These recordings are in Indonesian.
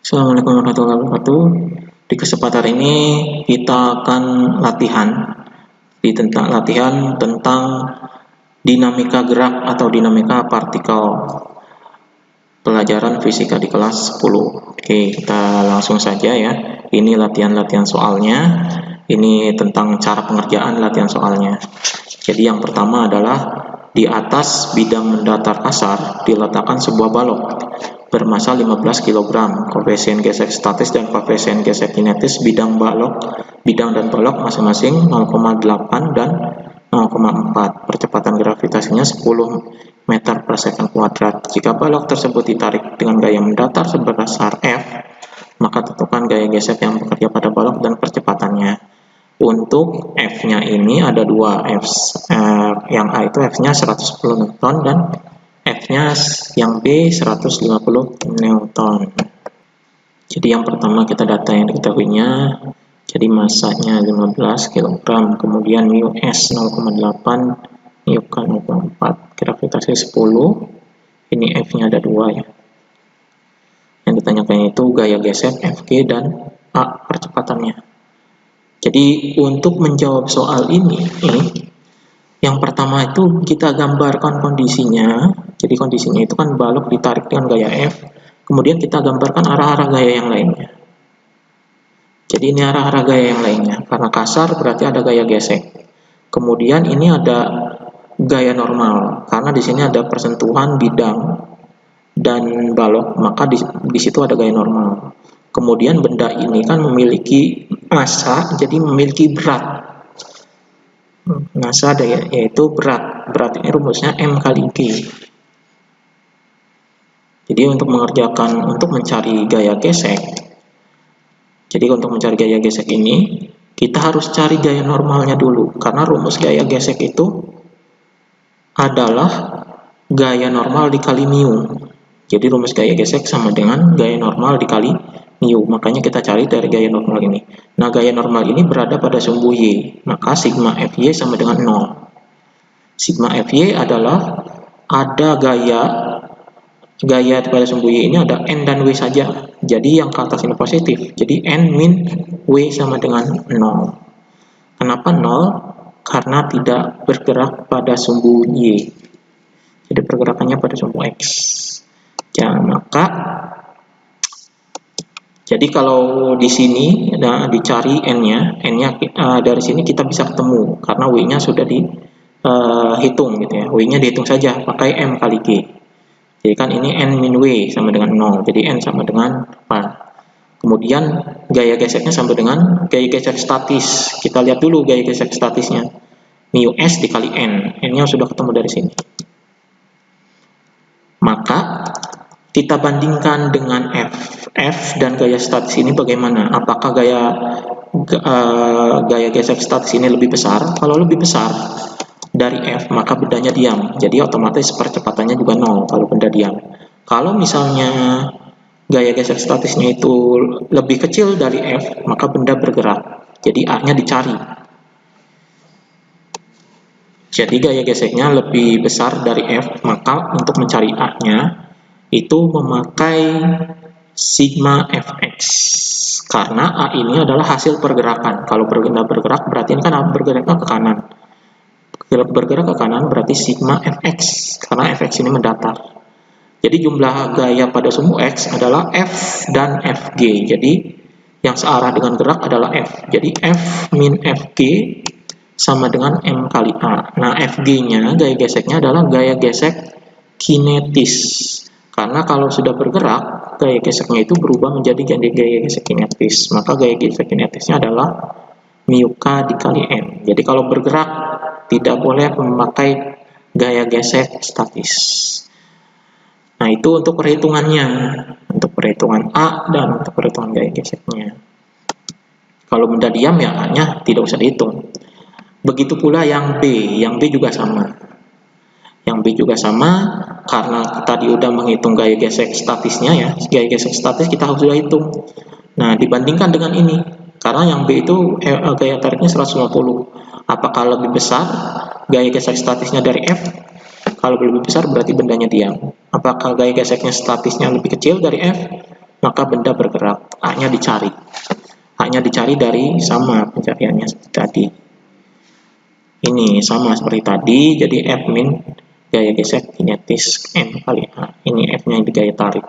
Assalamualaikum warahmatullahi wabarakatuh. Di kesempatan ini kita akan latihan tentang dinamika gerak atau dinamika partikel. Pelajaran fisika di kelas 10. Oke, kita langsung saja ya. Ini latihan-latihan soalnya. Ini tentang cara pengerjaan latihan soalnya. Jadi yang pertama adalah di atas bidang mendatar kasar diletakkan sebuah balok bermassa 15 kg. Koefisien gesek statis dan koefisien gesek kinetis bidang dan balok masing-masing 0,8 dan 0,4. Percepatan gravitasinya 10 meter per second kuadrat. Jika balok tersebut ditarik dengan gaya mendatar sebesar F, maka tentukan gaya gesek yang bekerja pada balok dan percepatannya. Untuk F-nya ini ada dua F. Yang A itu F-nya 110 Newton dan F-nya yang B 150 Newton. Jadi yang pertama kita data yang diketahuinya. Jadi massanya 15 kg, kemudian mu S 0,8, mu K 0,4, gravitasi 10. Ini F-nya ada dua ya. Yang ditanyakan itu gaya gesek Fg dan A percepatannya. Jadi untuk menjawab soal ini, yang pertama itu kita gambarkan kondisinya. Jadi kondisinya itu kan balok ditarik dengan gaya F, kemudian kita gambarkan arah-arah gaya yang lainnya. Jadi ini arah-arah gaya yang lainnya. Karena kasar berarti ada gaya gesek. Kemudian ini ada gaya normal, karena di sini ada persentuhan bidang dan balok, maka di situ ada gaya normal. Kemudian benda ini kan memiliki massa, jadi memiliki berat. Massa yaitu berat. Berat ini rumusnya M kali G. Jadi untuk mencari gaya gesek, ini kita harus cari gaya normalnya dulu, karena rumus gaya gesek itu adalah gaya normal dikali mu. Jadi rumus gaya gesek sama dengan gaya normal dikali mu. Makanya kita cari dari gaya normal ini. Nah, gaya normal ini berada pada sumbu Y. Maka sigma Fy sama dengan 0. Sigma Fy adalah ada gaya pada sumbu Y ini ada N dan W saja. Jadi yang ke atas ini positif. Jadi N min W sama dengan 0. Kenapa 0? Karena tidak bergerak pada sumbu Y. Jadi pergerakannya pada sumbu X. Ya, jadi kalau di sini dicari N-nya dari sini kita bisa ketemu karena W-nya sudah dihitung gitu ya. W-nya dihitung saja pakai M kali G. Jadi kan ini N min W sama dengan 0. Jadi N sama dengan 4. Kemudian gaya geseknya sama dengan gaya gesek statis. Kita lihat dulu gaya gesek statisnya. Mu S dikali N. N-nya sudah ketemu dari sini. Maka kita bandingkan dengan F dan gaya statis ini bagaimana? Apakah gaya gesek statis ini lebih besar? Kalau lebih besar dari F, maka bendanya diam. Jadi otomatis percepatannya juga 0 kalau benda diam. Kalau misalnya gaya gesek statisnya itu lebih kecil dari F, maka benda bergerak. Jadi A-nya dicari. Jadi gaya geseknya lebih besar dari F, maka untuk mencari A-nya itu memakai sigma Fx. Karena A ini adalah hasil pergerakan. Kalau benda bergerak berarti ini kan bergeraknya ke kanan. Bergerak ke kanan berarti sigma Fx, karena Fx ini mendatar. Jadi jumlah gaya pada sumbu X adalah F dan Fg. Jadi yang searah dengan gerak adalah F. Jadi F min Fg sama dengan M kali A. Nah, Fg-nya, gaya geseknya adalah gaya gesek kinetis. Karena kalau sudah bergerak, gaya geseknya itu berubah menjadi gaya gesek kinetis. Maka gaya gesek kinetisnya adalah mu K dikali M. Jadi kalau bergerak, tidak boleh memakai gaya gesek statis. Nah, itu untuk perhitungannya. Untuk perhitungan A dan untuk perhitungan gaya geseknya. Kalau benda diam ya A-nya tidak usah dihitung. Begitu pula yang B. Yang B juga sama. Yang B juga sama karena tadi udah menghitung gaya gesek statisnya ya. Gaya gesek statis kita harus sudah hitung. Nah, dibandingkan dengan ini. Karena yang B itu gaya tariknya 150. Apakah lebih besar gaya gesek statisnya dari F? Kalau lebih besar berarti bendanya diam. Apakah gaya geseknya statisnya lebih kecil dari F? maka benda bergerak. A-nya dicari. A-nya dicari dari sama pencariannya seperti tadi. Ini sama seperti tadi, jadi F min gaya gesek kinetis M kali A. Ini F-nya di gaya tarik.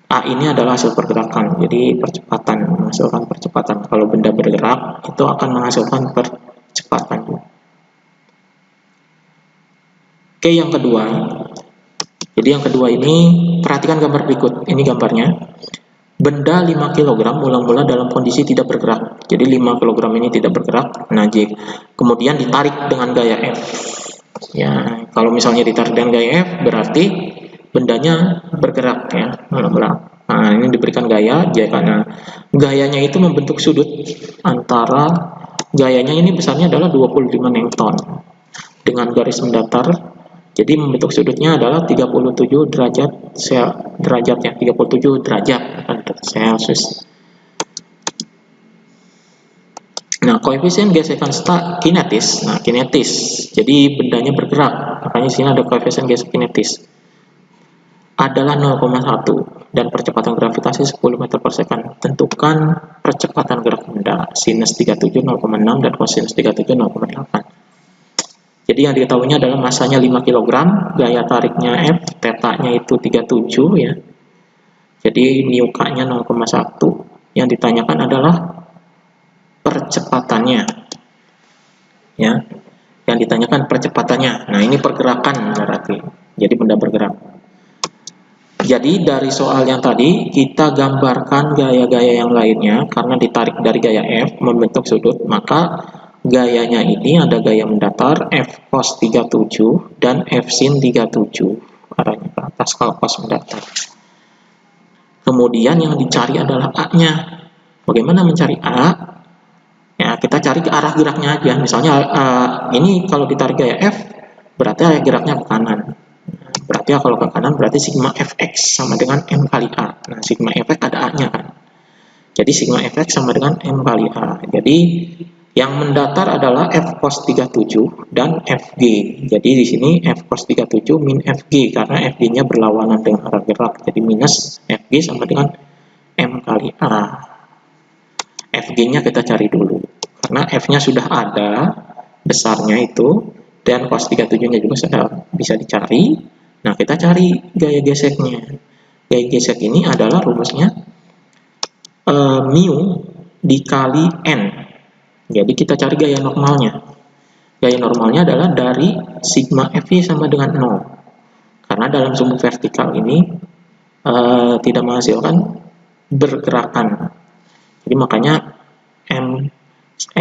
A ini adalah hasil pergerakan, jadi percepatan, menghasilkan percepatan. Kalau benda bergerak, itu akan menghasilkan percepatan. Oke, yang kedua. Jadi yang kedua ini, perhatikan gambar berikut. Ini gambarnya. Benda 5 kg mula-mula dalam kondisi tidak bergerak. Jadi 5 kg ini tidak bergerak. Nah, kemudian ditarik dengan gaya F. Ya, kalau misalnya ditarik dengan gaya F, berarti bendanya bergerak ya, mula-mula. Nah, ini diberikan gaya, karena gayanya itu membentuk sudut antara gayanya ini besarnya adalah 25 Newton dengan garis mendatar. Jadi membentuk sudutnya adalah 37 derajat ya, 37 derajat Celcius. Nah, koefisien gesekan kinetis. Nah, kinetis. Jadi bendanya bergerak. Makanya di sini ada koefisien gesek kinetis. Adalah 0,1 dan percepatan gravitasi 10 meter per second. Tentukan percepatan gerak benda. Sinus 37 0,6 dan kosinus 37 0,8. Jadi yang diketahuinya adalah masanya 5 kg, gaya tariknya F, tetanya itu 37 ya. Jadi miukanya 0,1. Yang ditanyakan adalah percepatannya. Ya. Yang ditanyakan percepatannya. Nah, ini pergerakan berarti. Jadi benda bergerak. Jadi dari soal yang tadi kita gambarkan gaya-gaya yang lainnya karena ditarik dari gaya F membentuk sudut, maka gayanya ini ada gaya mendatar F cos 37 dan F sin 37 arahnya ke atas kalau cos mendatar. Kemudian yang dicari adalah A-nya. Bagaimana mencari A? Ya, kita cari ke arah geraknya aja. Misalnya ini kalau ditarik gaya F berarti arah geraknya ke kanan. Berarti kalau ke kanan berarti sigma fx sama dengan M kali A. Nah, sigma fx ada A-nya kan. Jadi sigma fx sama dengan M kali A. Jadi yang mendatar adalah F cos 37 dan Fg. Jadi di sini F cos 37 min Fg karena Fg-nya berlawanan dengan arah gerak. Jadi minus Fg sama dengan M kali A. Fg-nya kita cari dulu. Karena F-nya sudah ada, besarnya itu, dan cos 37-nya juga sudah bisa dicari. Nah, kita cari gaya geseknya. Gaya gesek ini adalah rumusnya mu dikali n. Jadi kita cari gaya normalnya. Gaya normalnya adalah dari sigma Fy sama dengan 0. Karena dalam sumbu vertikal ini tidak menghasilkan bergerakan. Jadi makanya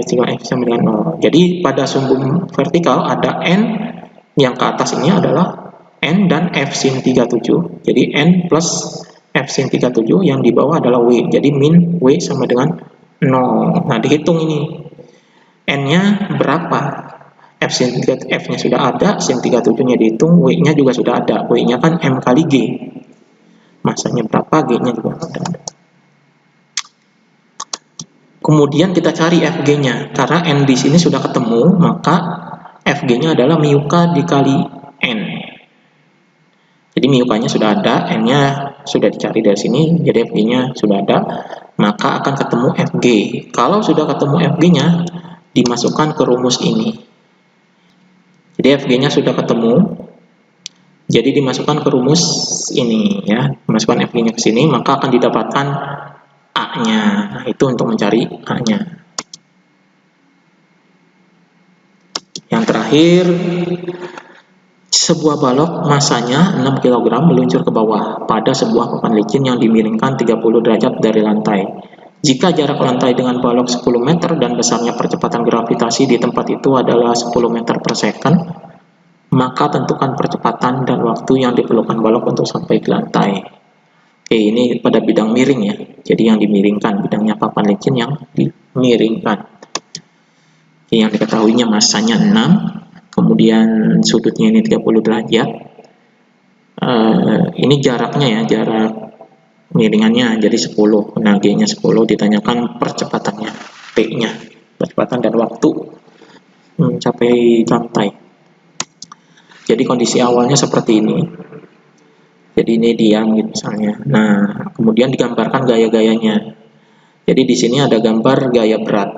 sigma Fy sama dengan 0. Jadi pada sumbu vertikal ada n yang ke atas ini adalah N dan F sin 37. Jadi N plus F sin 37 yang di bawah adalah W. Jadi min W sama dengan 0. Nah, dihitung ini. N-nya berapa? F-nya sudah ada, sin 37-nya dihitung, W-nya juga sudah ada. W-nya kan M kali G. Masanya berapa? G-nya juga sudah ada. Kemudian kita cari Fg-nya. Karena N di sini sudah ketemu, maka Fg-nya adalah miuka dikali N. Jadi miukanya sudah ada, N-nya sudah dicari dari sini, jadi Fg-nya sudah ada, maka akan ketemu Fg. Kalau sudah ketemu Fg-nya, dimasukkan ke rumus ini. Jadi Fg-nya sudah ketemu, jadi dimasukkan ke rumus ini ya, dimasukkan Fg-nya ke sini, maka akan didapatkan A-nya. Nah, itu untuk mencari A-nya. Yang terakhir, sebuah balok masanya 6 kg meluncur ke bawah pada sebuah papan licin yang dimiringkan 30 derajat dari lantai. Jika jarak lantai dengan balok 10 meter dan besarnya percepatan gravitasi di tempat itu adalah 10 meter per second, maka tentukan percepatan dan waktu yang diperlukan balok untuk sampai ke lantai. Oke, ini pada bidang miring ya. Jadi yang dimiringkan, bidangnya papan licin yang dimiringkan. Oke, yang diketahuinya masanya 6. Kemudian sudutnya ini 30 derajat. Ini jaraknya ya, jarak miringannya jadi 10. Nah, G-nya 10, ditanyakan percepatannya, P-nya, percepatan dan waktu mencapai lantai. Jadi kondisi awalnya seperti ini. Jadi ini diam gitu misalnya. Nah, kemudian digambarkan gaya-gayanya. Jadi di sini ada gambar gaya berat.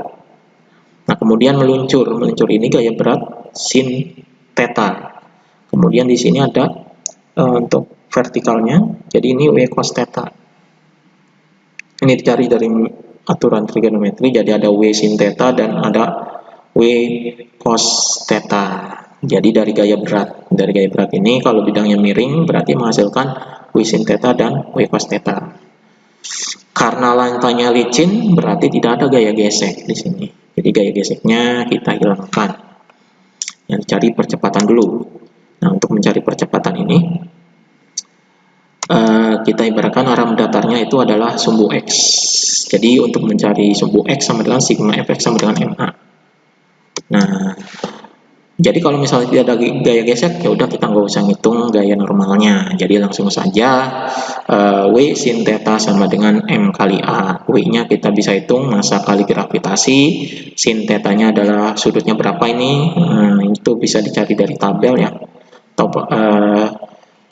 Nah, kemudian meluncur ini gaya berat sin theta. Kemudian di sini ada untuk vertikalnya, jadi ini W cos theta. Ini dicari dari aturan trigonometri, jadi ada W sin theta dan ada W cos theta. Jadi dari gaya berat ini kalau bidangnya miring berarti menghasilkan W sin theta dan W cos theta. Karena lantainya licin berarti tidak ada gaya gesek di sini. Jadi gaya geseknya kita hilangkan. Yang dicari percepatan dulu. Nah, untuk mencari percepatan ini kita ibaratkan arah mendatarnya itu adalah sumbu X. Jadi untuk mencari sumbu X sama dengan sigma Fx sama dengan MA. Nah, jadi kalau misalnya tidak ada gaya gesek, ya udah kita nggak usah ngitung gaya normalnya. Jadi langsung saja W sin theta sama dengan M kali A. W-nya kita bisa hitung massa kali gravitasi. Sin theta-nya adalah sudutnya berapa ini? Itu bisa dicari dari tabel ya. Atau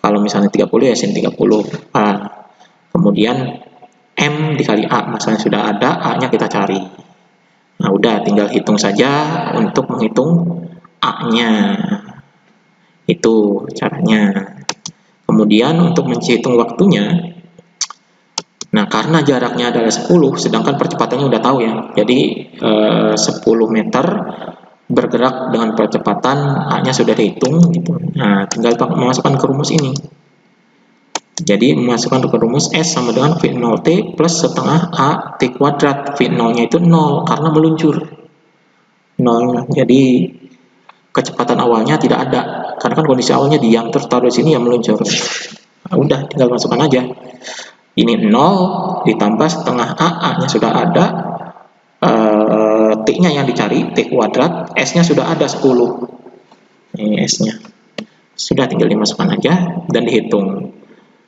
kalau misalnya 30 ya sin 30 A. Kemudian M dikali A, masalahnya sudah ada, A-nya kita cari. Nah, udah tinggal hitung saja untuk menghitung A-nya. Itu caranya. Kemudian untuk menghitung waktunya, nah karena jaraknya adalah 10, sedangkan percepatannya udah tahu ya. Jadi 10 meter bergerak dengan percepatan A-nya sudah dihitung gitu. Nah, tinggal memasukkan ke rumus ini. Jadi memasukkan ke rumus S sama dengan V0T plus setengah A T kuadrat. V0-nya itu 0 karena meluncur. 0. Jadi kecepatan awalnya tidak ada. Karena kan kondisi awalnya diam, terus taruh di sini ya meluncur. Nah, udah tinggal masukkan aja. Ini 0 ditambah setengah A, A-nya sudah ada. T-nya yang dicari, T kuadrat, S-nya sudah ada 10. Ini S-nya. Sudah tinggal dimasukkan aja dan dihitung.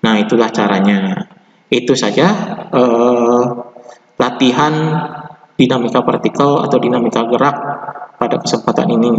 Nah, itulah caranya. Itu saja latihan dinamika partikel atau dinamika gerak pada kesempatan ini.